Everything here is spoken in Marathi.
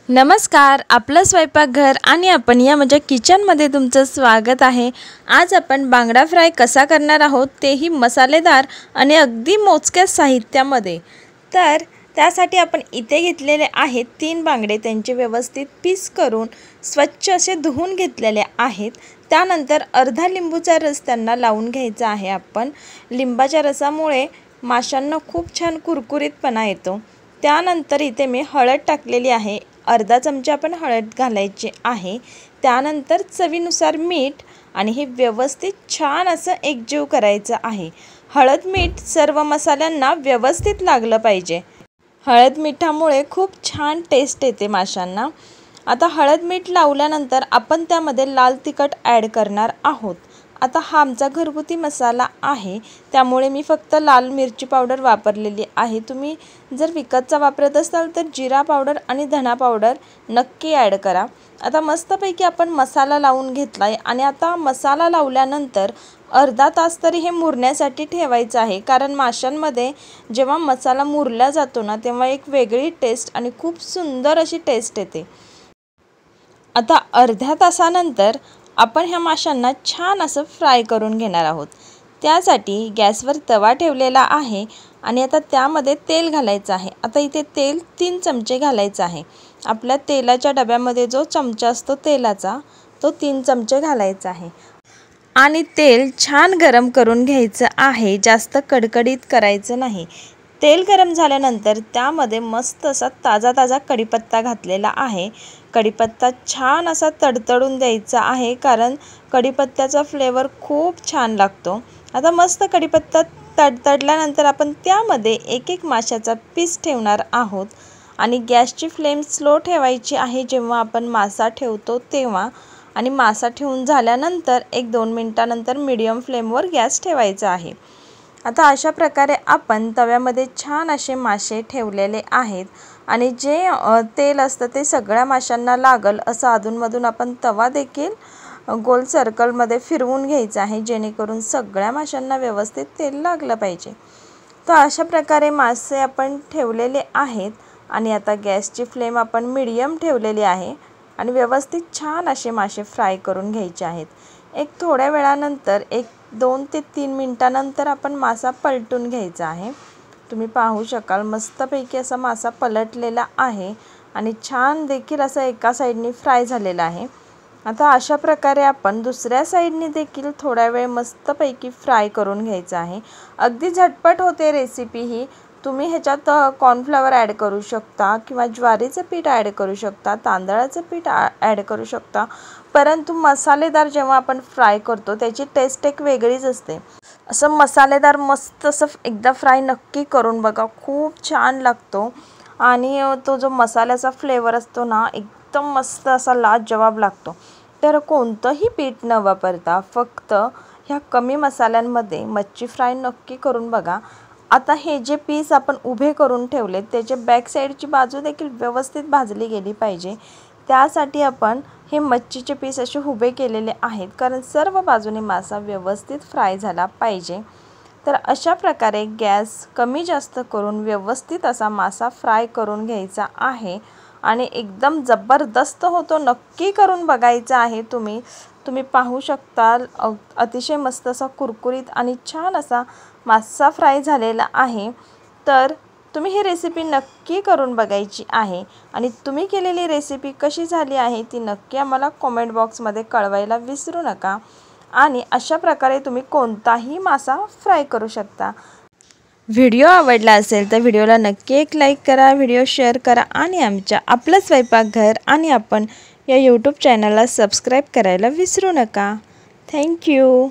नमस्कार, आपलं स्वयंपाकघर आणि आपण या माझ्या किचनमध्ये तुमचं स्वागत आहे। आज आपण बांगडा फ्राय कसा करणार आहोत, तेही मसालेदार आणि अगदी मोजक्या साहित्यामध्ये। तर त्यासाठी आपण इथे घेतलेले आहेत 3 बांगडे, त्यांचे व्यवस्थित पीस करून स्वच्छ असे धुवून घेतलेले आहेत। त्यानंतर अर्धा लिंबूचा रस त्यांना लावून घ्यायचा आहे। आपण लिंबाच्या रसामुळे माशांना खूप छान कुरकुरीतपणा येतो। त्यानंतर इथे मी हळद टाकलेली आहे, अर्धा चमचा आपण हळद घालायची आहे। त्यानंतर चवीनुसार मीठ आणि हे व्यवस्थित छान असं एकजीव करायचं आहे। हळद मीठ सर्व मसाल्यांना व्यवस्थित लागलं पाहिजे। हळद मिठामुळे खूप छान टेस्ट येते माशांना। आता हळद मीठ लावल्यानंतर आपण त्यामध्ये लाल तिखट ॲड करणार आहोत। आता हा आमचा घरगुती मसाला आहे, त्यामुळे मी फक्त लाल मिरची पावडर वापरलेली आहे। तुम्ही जर विकतचा वापरत असाल तर जिरा पावडर आणि धना पावडर नक्की ॲड करा। आता मस्तपैकी आपण मसाला लावून घेतलाय आणि आता मसाला लावल्यानंतर अर्धा तास तरी हे मुरण्यासाठी ठेवायचं आहे, कारण माशांमध्ये जेव्हा मसाला मुरला जातो ना, तेव्हा एक वेगळी टेस्ट आणि खूप सुंदर अशी टेस्ट येते। आता अर्ध्या तासानंतर आपण ह्या माशांना छान असं फ्राय करून घेणार आहोत। त्यासाठी गॅसवर तवा ठेवलेला आहे आणि आता त्यामध्ये तेल घालायचं आहे। आता इथे तेल 3 चमचे घालायचं आहे। आपल्या तेलाच्या डब्यामध्ये जो चमचा असतो तेलाचा, तो 3 चमचे घालायचा आहे आणि तेल छान गरम करून घ्यायचं आहे, जास्त कडकडीत करायचं नाही। तेल गरम झाल्यानंतर त्यामध्ये मस्त असा ताजा कढीपत्ता घातलेला आहे। कढीपत्ता छान असा तडतडून द्यायचा आहे, कारण कढीपत्त्याचा फ्लेवर खूप छान लागतो। आता मस्त कढीपत्ता तडतडल्यानंतर आपण त्यामध्ये एक माशाचा पीस ठेवणार आहोत आणि गॅसची फ्लेम स्लो ठेवायची आहे जेव्हा आपण मासा ठेवतो तेव्हा, आणि मासा ठेवून झाल्यानंतर 1-2 मिनिटानंतर मीडियम फ्लेमवर गॅस ठेवायचा आहे। आता अशा प्रकारे आपण तव्यामध्ये छान असे मासे ठेवलेले आहेत आणि जे तेल असतं ते सगळ्या माशांना लागल असं अधूनमधून आपण तवा देखील गोल सर्कलमध्ये फिरवून घ्यायचा आहे, जेणेकरून सगळ्या माशांना व्यवस्थित तेल लागलं पाहिजे। तर अशा प्रकारे मासे आपण ठेवलेले आहेत आणि आता गॅसची फ्लेम आपण मीडियम ठेवलेली आहे आणि व्यवस्थित छान असे मासे फ्राय करून घ्यायचे आहेत। एक थोड्या वेळानंतर 2 ते 3 मिनिटानंतर आपण मासा पलटून घ्यायचा आहे। तुम्ही पाहू शकाल मस्तपैकी असा मासा पलटलेला आहे आणि छान देखील असं एका साईडनी फ्राय झालेला आहे। आता अशा प्रकारे आपण दुसऱ्या साईडनी देखील थोडा वेळ मस्तपैकी फ्राय करून घ्यायचा आहे। अगदी झटपट होते रेसिपी ही। तुम्ही ह्याच्यात कॉर्नफ्लॉवर ॲड करू शकता किंवा ज्वारीचं पीठ ॲड करू शकता, तांदळाचं पीठ ॲड करू शकता, परंतु मसालेदार जेव्हा आपण फ्राय करतो त्याची टेस्ट एक वेगळीच असते। असं मसालेदार मस्त असं एकदा फ्राय नक्की करून बघा, खूप छान लागतो आणि तो जो मसाल्याचा फ्लेवर असतो ना, एकदम मस्त असा लाजवाब लागतो। तर कोणतंही पीठ न वापरता फक्त ह्या कमी मसाल्यांमध्ये मच्छी फ्राय नक्की करून बघा। आता हे जे पीस आपण उभे करून ठेवले त्याचे बॅक साईडची बाजू देखील व्यवस्थित भाजली गेली पाहिजे। त्यासाठी आपण हे मच्छीचे पीस असे उभे केलेले आहेत, कारण सर्व बाजूने मासा व्यवस्थित फ्राय झाला पाहिजे। तर अशा प्रकारे गॅस कमी जास्त करून व्यवस्थित असा मासा फ्राय करून घ्यायचा आहे आणि एकदम जबरदस्त होतो, नक्की करून बघायचा आहे। तुम्ही पाहू शकता अतिशय मस्त असा कुरकुरीत आणि छान असा मासा फ्राय झालेला आहे। तर तुम्ही ही रेसिपी नक्की करून बघायची आहे आणि तुम्ही केलेली रेसिपी कशी झाली आहे ती नक्की आम्हाला कमेंट बॉक्समध्ये कळवायला विसरू नका आणि अशा प्रकारे तुम्ही कोणताही मासा फ्राय करू शकता। व्हिडिओ आवडला असेल तर व्हिडिओला नक्की एक लाईक करा, व्हिडिओ शेअर करा आणि आपलं स्वयंपाकघर आणि आपण या यूट्यूब चॅनलला सबस्क्राईब करायला विसरू नका। थँक्यू।